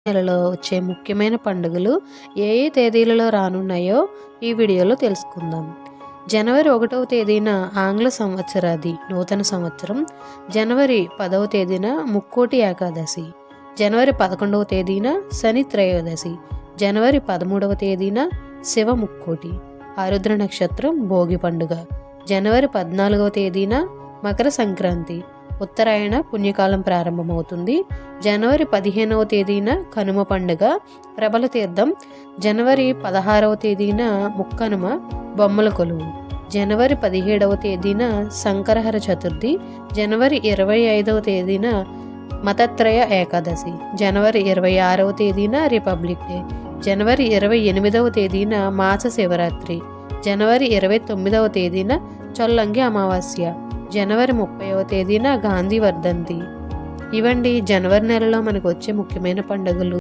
నెలలో వచ్చే ముఖ్యమైన పండుగలు ఏ ఏ తేదీలలో రానున్నాయో ఈ వీడియోలో తెలుసుకుందాం. జనవరి 1వ తేదీన ఆంగ్ల సంవత్సరాది నూతన సంవత్సరం, జనవరి 10వ తేదీన ముక్కోటి ఏకాదశి, జనవరి 11వ తేదీన శని త్రయోదశి, జనవరి 13వ తేదీన శివ ముక్కోటి, ఆరుద్ర నక్షత్రం భోగి పండుగ, జనవరి 14వ తేదీన మకర సంక్రాంతి, ఉత్తరాయణ పుణ్యకాలం ప్రారంభమవుతుంది. జనవరి 15వ తేదీన కనుమ పండుగ, ప్రబల తీర్థం, జనవరి 16వ తేదీన ముక్కనుమ బొమ్మల కొలువు, జనవరి 17వ తేదీన సంకరహర చతుర్థి, జనవరి 25వ తేదీన మతత్రయ ఏకాదశి, జనవరి 26వ తేదీన రిపబ్లిక్ డే, జనవరి 28వ తేదీన మాస శివరాత్రి, జనవరి 29వ తేదీన చొల్లంగి అమావాస్య, జనవరి 30వ తేదీన గాంధీ వర్ధంతి. ఇవండి జనవరి నెలలో మనకు వచ్చే ముఖ్యమైన పండుగలు.